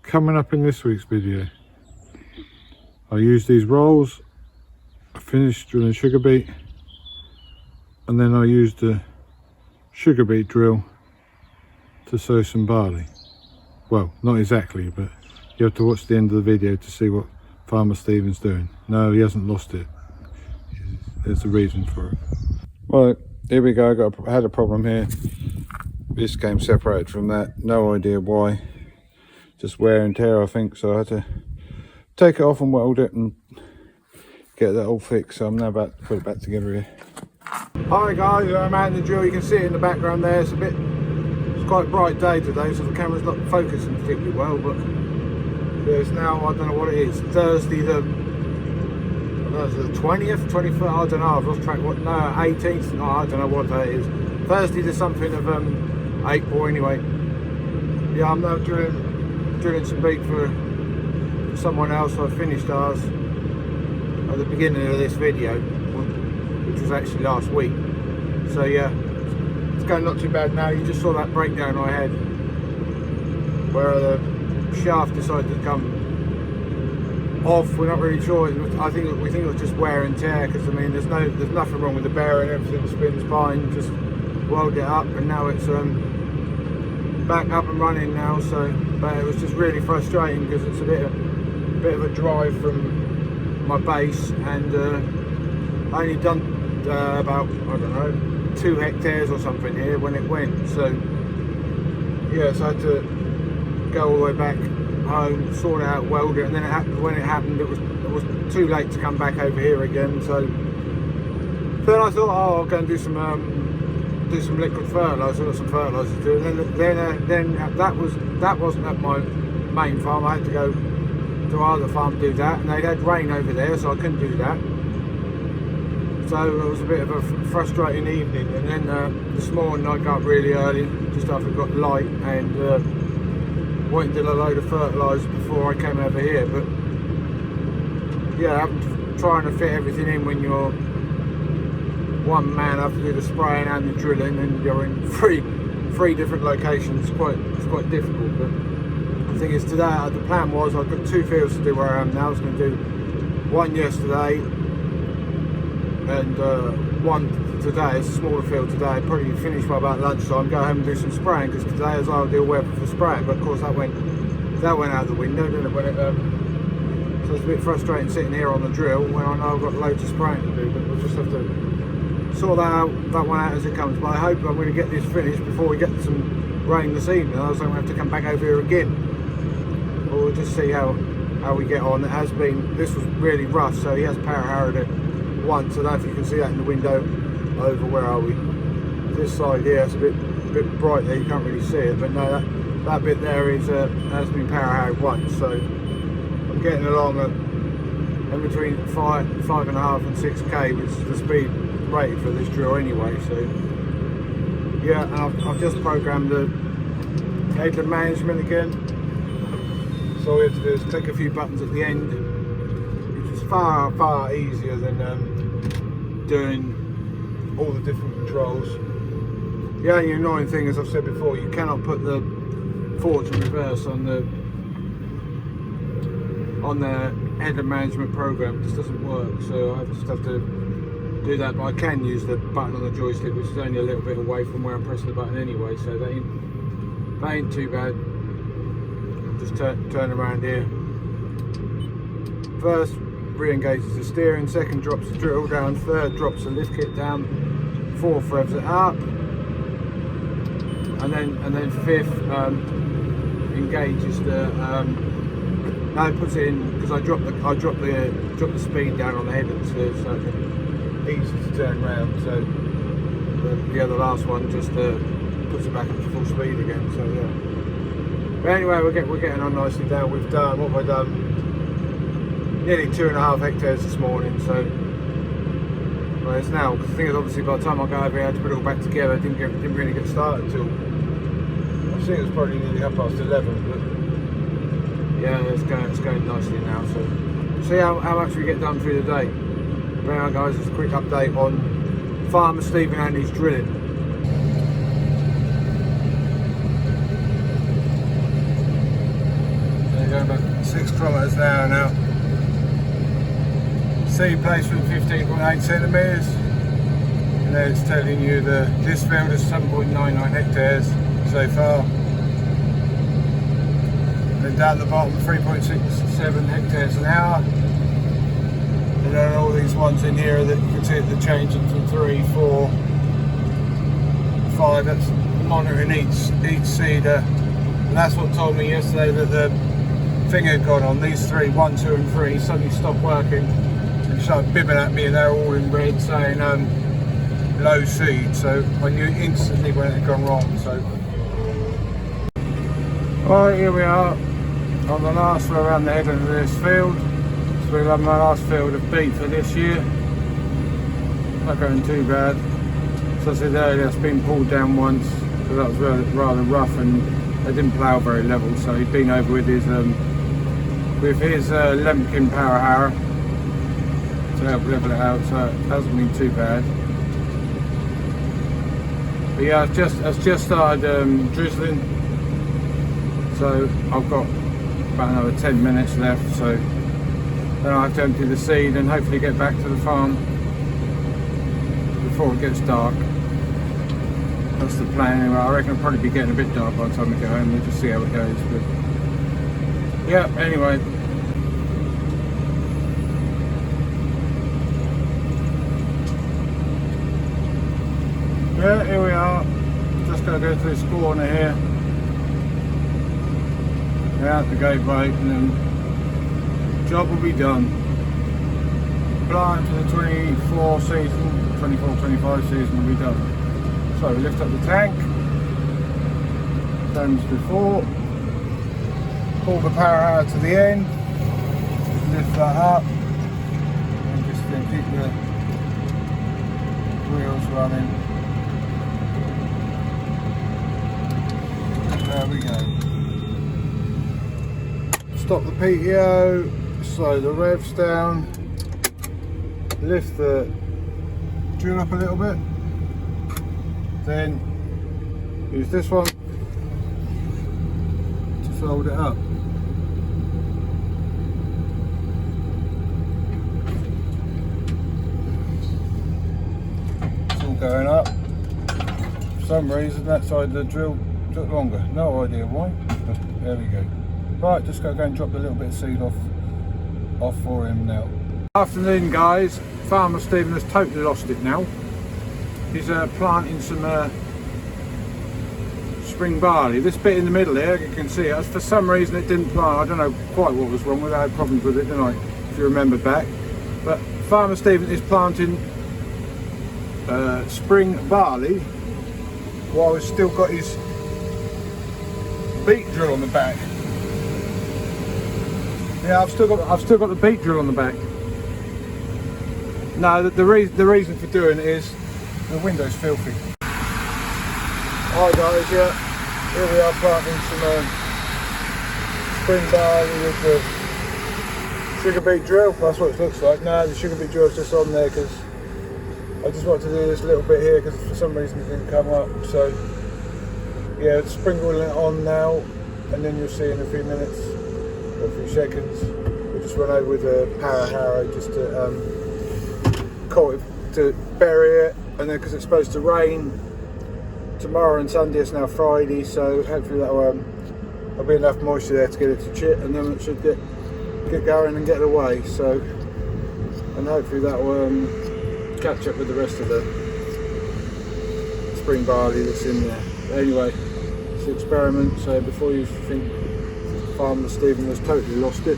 Coming up in this week's video, I used these rolls, I finished drilling sugar beet, and then I used the sugar beet drill to sow some barley. Well, not exactly, but you have to watch the end of the video to see what Farmer Stephen's doing. No, he hasn't lost it. There's a reason for it. Well, here we go. I had a problem here. This came separated from that. No idea why. Just wear and tear, I think. So I had to take it off and weld it and get that all fixed. So I'm now about to put it back together here. Hi guys, I'm out in the drill. You can see it in the background there. It's quite a bright day today, so the camera's not focusing particularly well. But it's now, I don't know what it is, Thursday the 20th, 21st, I don't know, I've lost track. What? No, 18th. No, I don't know what day it is. Thursday the something of April anyway. Yeah, I'm now drilling some beet for someone else. I finished ours at the beginning of this video, which was actually last week. So yeah, it's going not too bad now. You just saw that breakdown I had where the shaft decided to come off. We're not really sure. We think it was just wear and tear, because I mean there's nothing wrong with the bearing, everything spins fine. Just weld it up and now it's back up and running now. So, but it was just really frustrating because it's a bit of a drive from my base, and I only done about, I don't know, 2 hectares or something here when it went. So yeah, so I had to go all the way back home, sort it out, weld it, and then when it happened it was too late to come back over here again. So then I thought, oh, I'll go and do some liquid fertiliser. I've got some fertiliser to do. And then that wasn't at my main farm. I had to go to our other farm to do that, and they'd had rain over there, so I couldn't do that. So it was a bit of a frustrating evening. And then this morning I got up really early, just after it got light, and went and did a load of fertiliser before I came over here. But yeah, trying to fit everything in when you're one man, have to do the spraying and the drilling, and you're in three different locations. It's quite difficult. But the thing is, today the plan was I've got 2 fields to do where I am now. I was going to do one yesterday and one today. It's a smaller field today. Probably finish by about lunchtime, go home and do some spraying, because today is ideal weather for spraying. But of course that went out the window, didn't it? When it so it's a bit frustrating sitting here on the drill when I know I've got loads of spraying to do. But we'll just have to sort that one out as it comes. But I hope I'm going to get this finished before we get some rain this evening. Otherwise I'm going to have to come back over here again. But we'll just see how we get on. This was really rough, so he has power harrowed it once. I don't know if you can see that in the window over. Where are we? This side here, it's a bit bright there, you can't really see it, but no, that bit there has been power harrowed once. So I'm getting along at in between 5.5 and 6k, which is the speed rated for this drill anyway. So yeah, and I've just programmed the headland management again. So all we have to do is click a few buttons at the end, which is far easier than doing all the different controls. The only annoying thing, as I've said before, you cannot put the forward and reverse on the headland management program. It just doesn't work, so I just have to do that. But I can use the button on the joystick, which is only a little bit away from where I'm pressing the button anyway, so that ain't too bad. Just turn around here. First re-engages the steering, second drops the drill down, third drops the lift kit down, fourth revs it up, and then fifth engages the no, it puts it in, because I dropped the speed down on the head and so it's easy to turn around. So the last one just puts it back up to full speed again. So yeah. But anyway, we're getting on nicely down. What have I done? Nearly 2.5 hectares this morning. So well, it's now, because the thing is, obviously by the time I go over here, I had to put it all back together. I didn't really get started till, I think it was probably nearly 11:30. But yeah, it's going nicely now. So see how much we get done through the day. Right, guys, just a quick update on Farmer Stephen and his drilling. 6 kilometres an hour now. Seed placement 15.8 centimetres, and then it's telling you that this field is 7.99 hectares so far. And then down the bottom 3.67 hectares an hour. And then all these ones in here that you can see they're changing from 3, 4, 5. That's monitoring each seeder. And that's what told me yesterday that the thing had gone on. These 3, 1, 2 and 3 suddenly stopped working and started bibbing at me, and they're all in red saying low seed. So I knew instantly when it had gone wrong. So alright, here we are on the last row around the head of this field. So we'll have my last field of beet for this year. Not going too bad. So I said earlier, it's been pulled down once, so that was rather rough, and they didn't plough very level. So he'd been over with his Lemkin power harrow to help level it out. So it hasn't been too bad. But yeah, it's just started drizzling. So I've got about another 10 minutes left. So then I have to empty the seed and hopefully get back to the farm before it gets dark. That's the plan anyway. I reckon it'll probably be getting a bit dark by the time we get home. We'll just see how it goes. But yeah, anyway. Yeah, here we are. Just going to go through this corner here. Out the gateway, and then job will be done. Plant for the 24 season, 24-25 season will be done. So we lift up the tank, same as before, pull the power out to the end, lift that up, and just keep the wheels running. There we go. Stop the PTO, slow the revs down, lift the drill up a little bit, then use this one to fold it up. It's all going up. For some reason that side of the drill took longer, no idea why, but there we go. Right, just gotta go and drop a little bit of seed off for him now. Afternoon guys, Farmer Stephen has totally lost it now. He's planting some spring barley. This bit in the middle here, you can see it, for some reason it didn't plant. I don't know quite what was wrong with it. I had problems with it, didn't I, if you remember back. But Farmer Stephen is planting spring barley while he's still got his beet drill on the back. Yeah, I've still got the beet drill on the back. No, the reason for doing it is the window's filthy. Alright guys, yeah, here we are planting some spring barley with the sugar beet drill. That's what it looks like. No, the sugar beet drill is just on there because I just wanted to do this little bit here because for some reason it didn't come up. So yeah, it's sprinkling it on now, and then you'll see in a few minutes. A few seconds. We just run over with a power harrow just to bury it, and then because it's supposed to rain tomorrow and Sunday, it's now Friday, so hopefully there'll be enough moisture there to get it to chip, and then it should get going and get away. So, and hopefully that will catch up with the rest of the spring barley that's in there. But anyway, it's an experiment, so before you think Farmer Stephen has totally lost it,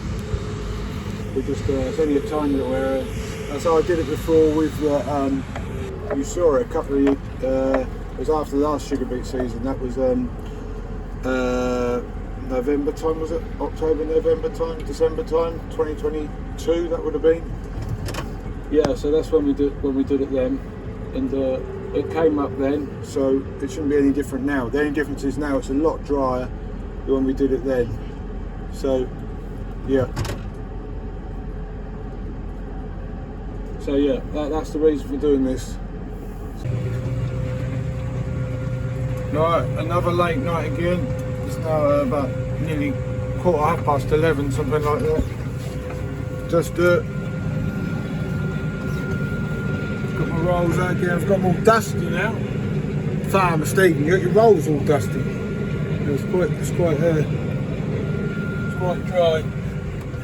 we just it's only a tiny little area. That's how I did it before with you saw it a couple of it was after the last sugar beet season. That was November time, was it? October, November time, December time, 2022 that would have been. Yeah, so that's when we did it then, and it came up then, so it shouldn't be any different now. The only difference is now it's a lot drier than when we did it then. So yeah, that's the reason for doing this. Right, another late night again. It's now about nearly 11:15, something like that. Just got my rolls out again. I've got them all dusty now. Sorry, Stephen, you got your rolls all dusty. It's quite dry.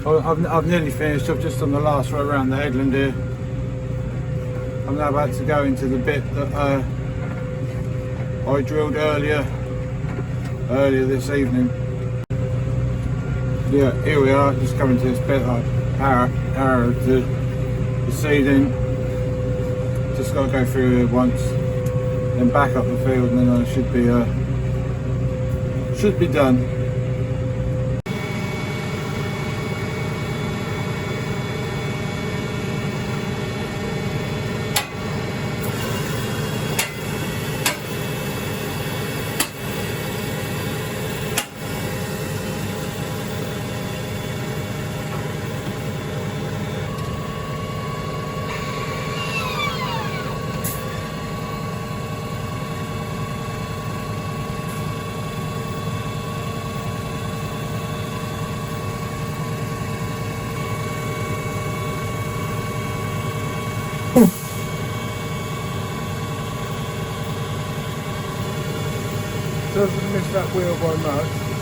I've nearly finished. I've just done the last row around the headland here. I'm now about to go into the bit that I drilled earlier this evening. Yeah, here we are, just coming to this bit. Arrow to the seeding. Just got to go through here once, then back up the field, and then I should be done. Doesn't miss that wheel by much.